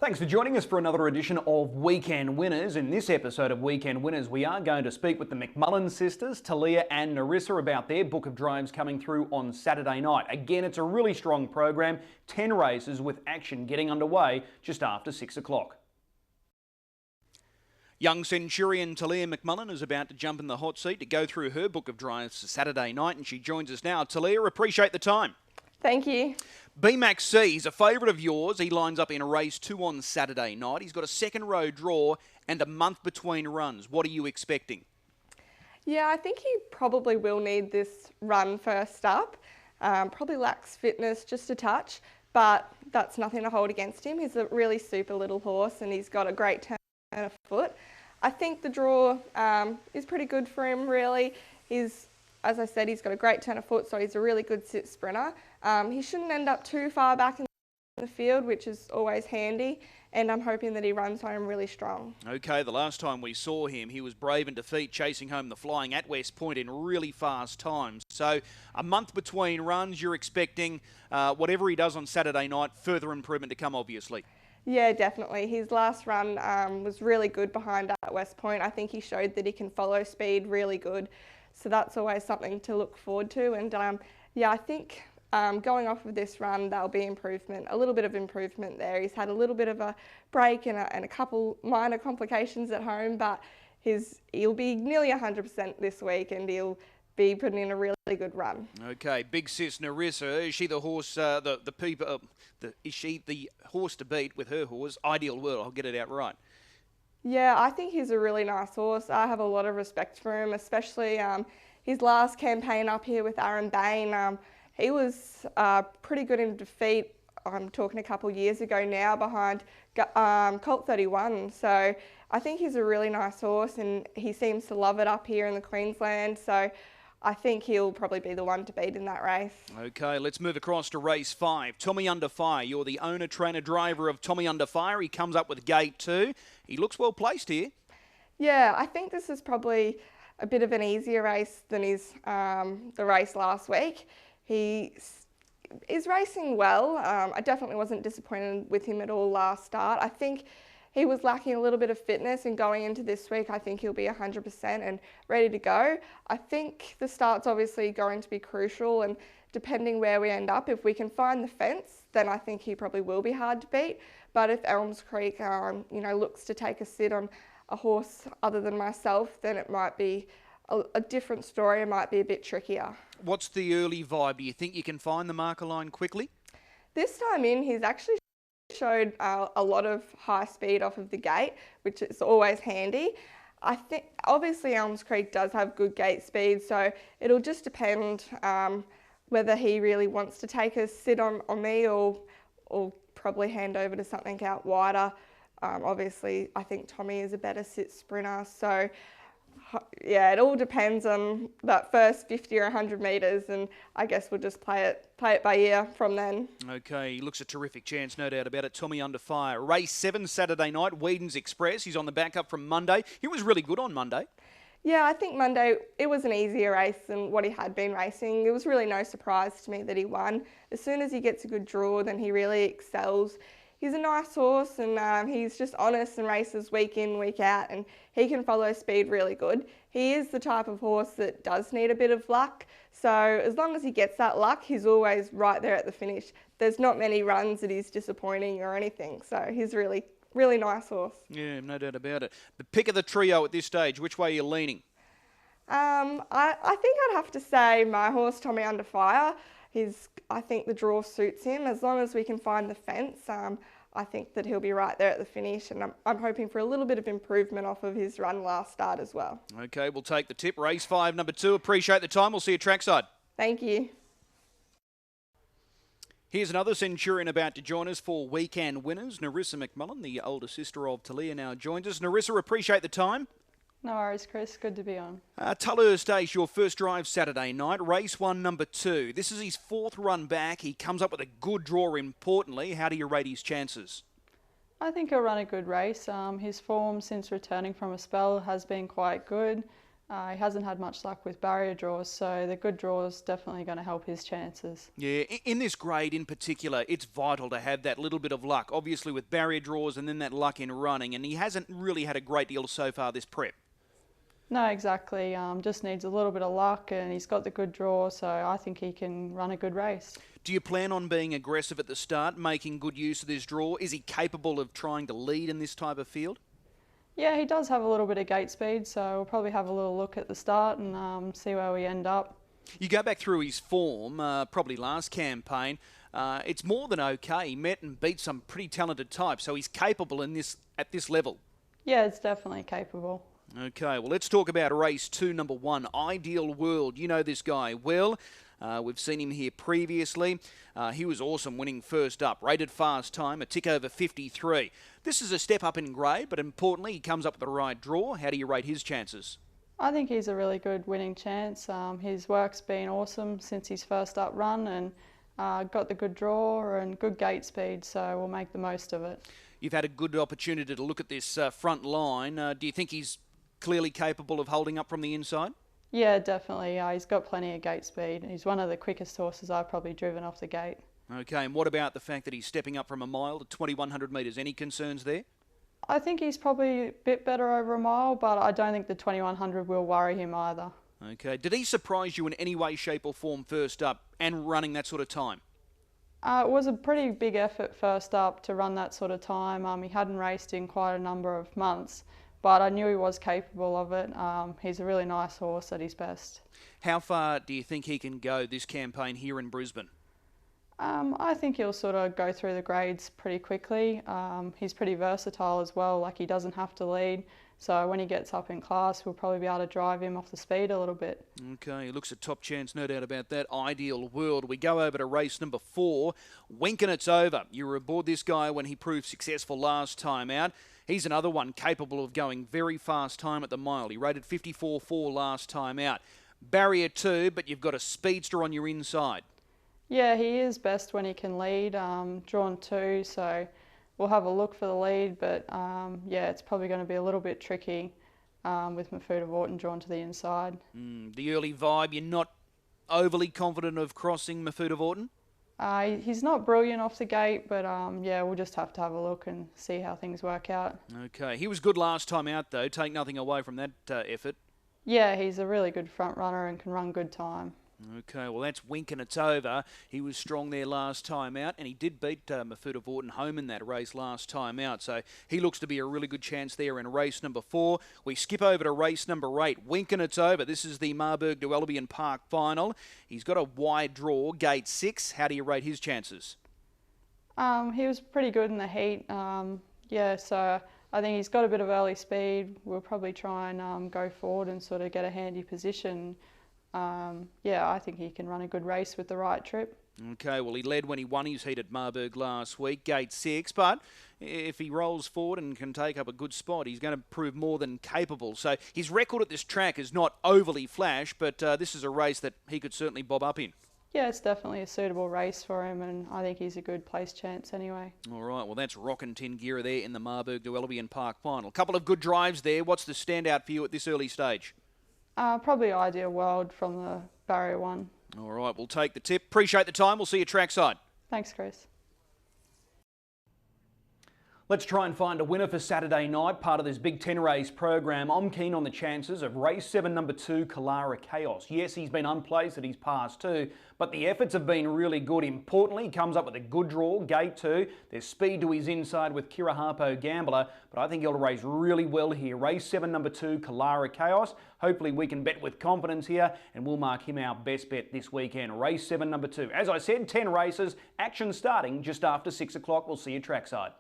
Thanks for joining us for another edition of Weekend Winners. In this episode of Weekend Winners, we are going to speak with the McMullen sisters, Talia and Narissa, about their book of drives coming through on Saturday night. Again, it's a really strong program, 10 races with action getting underway just after 6 o'clock. Young Centurion Talia McMullen is about to jump in the hot seat to go through her book of drives for Saturday night, and she joins us now. Talia, appreciate the time. Thank you. B-Max C, he's a favourite of yours. He lines up in race 2 on Saturday night. He's got a second row draw and a month between runs. What are you expecting? Yeah, I think he probably will need this run first up. Probably lacks fitness just a touch, but that's nothing to hold against him. He's a really super little horse and he's got a great turn of foot. I think the draw is pretty good for him, really. As I said, he's got a great turn of foot, so he's a really good sit sprinter. He shouldn't end up too far back in the field, which is always handy, and I'm hoping that he runs home really strong. Okay, the last time we saw him, he was brave in defeat, chasing home the Flying at West Point in really fast times. So a month between runs, you're expecting whatever he does on Saturday night, further improvement to come, obviously. Yeah, definitely. His last run was really good behind at West Point. I think he showed that he can follow speed really good. So that's always something to look forward to. And yeah, I think going off of this run, there'll be improvement, a little bit of improvement there. He's had a little bit of a break and a couple minor complications at home, but he'll be nearly 100% this week and he'll be putting in a really good run. Okay, big sis Narissa, is she the horse, is she the horse to beat with her horse? Ideal World, I'll get it out right. Yeah, I think he's a really nice horse. I have a lot of respect for him, especially his last campaign up here with Aaron Bain. He was pretty good in defeat. I'm talking a couple years ago now behind Colt 31. So I think he's a really nice horse and he seems to love it up here in the Queensland. So I think he'll probably be the one to beat in that race. Okay, let's move across to race 5. Tommy Under Fire. You're the owner, trainer, driver of Tommy Under Fire. He comes up with gate 2. He looks well placed here. Yeah, I think this is probably a bit of an easier race than the race last week. He is racing well. I definitely wasn't disappointed with him at all last start. I think he was lacking a little bit of fitness, and going into this week, I think he'll be 100% and ready to go. I think the start's obviously going to be crucial, and depending where we end up, if we can find the fence, then I think he probably will be hard to beat. But if Elms Creek, looks to take a sit on a horse other than myself, then it might be a different story. It might be a bit trickier. What's the early vibe? Do you think you can find the marker line quickly? This time in, he's actually showed a lot of high speed off of the gate, which is always handy. I think obviously Elms Creek does have good gate speed, so it'll just depend whether he really wants to take a sit on me or probably hand over to something out wider. Obviously, I think Tommy is a better sit sprinter, so yeah, it all depends on that first 50 or 100 metres, and I guess we'll just play it by ear from then. Okay, he looks a terrific chance, no doubt about it. Tommy Under Fire. Race 7 Saturday night, Whedon's Express. He's on the back up from Monday. He was really good on Monday. Yeah, I think Monday, it was an easier race than what he had been racing. It was really no surprise to me that he won. As soon as he gets a good draw, then he really excels. He's a nice horse and he's just honest and races week in, week out, and he can follow speed really good. He is the type of horse that does need a bit of luck, so as long as he gets that luck, he's always right there at the finish. There's not many runs that he's disappointing or anything, so he's really nice horse. Yeah, no doubt about it. The pick of the trio at this stage, which way are you leaning? I think I'd have to say my horse, Tommy Under Fire. I think the draw suits him. As long as we can find the fence, I think that he'll be right there at the finish, and I'm hoping for a little bit of improvement off of his run last start as well. Okay, we'll take the tip. Race 5, number 2. Appreciate the time. We'll see you trackside. Thank you. Here's another Centurion about to join us for Weekend Winners. Narissa McMullen, the older sister of Talia, now joins us. Narissa, appreciate the time. No worries, Chris. Good to be on. Tulhurst Ace, your first drive Saturday night. Race 1, number 2. This is his 4th run back. He comes up with a good draw, importantly. How do you rate his chances? I think he'll run a good race. His form since returning from a spell has been quite good. He hasn't had much luck with barrier draws, so the good draws definitely going to help his chances. Yeah, in this grade in particular, it's vital to have that little bit of luck, obviously with barrier draws and then that luck in running, and he hasn't really had a great deal so far this prep. No, exactly. Just needs a little bit of luck, and he's got the good draw, so I think he can run a good race. Do you plan on being aggressive at the start, making good use of this draw? Is he capable of trying to lead in this type of field? Yeah, he does have a little bit of gate speed, so we'll probably have a little look at the start and see where we end up. You go back through his form, probably last campaign, it's more than okay. He met and beat some pretty talented types, so he's capable at this level. Yeah, it's definitely capable. Okay, well, let's talk about race 2, number 1, Ideal World. You know this guy well. We've seen him here previously. He was awesome winning first up. Rated fast time, a tick over 53. This is a step up in grade, but importantly, he comes up with the right draw. How do you rate his chances? I think he's a really good winning chance. His work's been awesome since his first up run, and got the good draw and good gate speed, so we'll make the most of it. You've had a good opportunity to look at this front line. Do you think he's clearly capable of holding up from the inside? Yeah, definitely. He's got plenty of gate speed. He's one of the quickest horses I've probably driven off the gate. Okay, and what about the fact that he's stepping up from a mile to 2,100 metres? Any concerns there? I think he's probably a bit better over a mile, but I don't think the 2100 will worry him either. Okay, did he surprise you in any way, shape or form first up and running that sort of time? It was a pretty big effort first up to run that sort of time. He hadn't raced in quite a number of months, but I knew he was capable of it. He's a really nice horse at his best. How far do you think he can go this campaign here in Brisbane? I think he'll sort of go through the grades pretty quickly. He's pretty versatile as well, like he doesn't have to lead. So when he gets up in class, we'll probably be able to drive him off the speed a little bit. Okay, he looks a top chance, no doubt about that. Ideal World. We go over to race number 4, Wink and It's Over. You were aboard this guy when he proved successful last time out. He's another one capable of going very fast time at the mile. He rated 54.4 last time out. Barrier 2, but you've got a speedster on your inside. Yeah, he is best when he can lead, drawn 2, so we'll have a look for the lead, but yeah, it's probably going to be a little bit tricky with Mafuta Vorton drawn to the inside. The early vibe, you're not overly confident of crossing Mafuta Vorton? He's not brilliant off the gate, but yeah, we'll just have to have a look and see how things work out. Okay, he was good last time out though, take nothing away from that effort. Yeah, he's a really good front runner and can run good time. Okay, well that's Wink and It's Over. He was strong there last time out, and he did beat Mafuta Vorton home in that race last time out, so he looks to be a really good chance there in race number 4. We skip over to race number 8, Wink and It's Over. This is the Marburg de Albion Park final. He's got a wide draw, gate 6. How do you rate his chances? He was pretty good in the heat. Yeah, so I think he's got a bit of early speed. We'll probably try and go forward and sort of get a handy position. Yeah, I think he can run a good race with the right trip. Okay, well he led when he won his heat at Marburg last week, gate 6, but if he rolls forward and can take up a good spot, he's going to prove more than capable. So his record at this track is not overly flash, but this is a race that he could certainly bob up in. Yeah, it's definitely a suitable race for him, and I think he's a good place chance anyway. All right, well that's Rockin' Tin Gear there in the Marburg de Albion Park final. Couple of good drives there. What's the standout for you at this early stage? Probably Ideal World from the barrier 1. All right, we'll take the tip. Appreciate the time. We'll see you trackside. Thanks, Chris. Let's try and find a winner for Saturday night, part of this Big Ten race program. I'm keen on the chances of race 7, number 2, Kalara Chaos. Yes, he's been unplaced at his past 2, but the efforts have been really good. Importantly, he comes up with a good draw, gate 2. There's speed to his inside with Kira Harpo Gambler, but I think he'll race really well here. Race 7, number 2, Kalara Chaos. Hopefully we can bet with confidence here, and we'll mark him our best bet this weekend. Race 7, number 2. As I said, 10 races, action starting just after 6 o'clock. We'll see you trackside.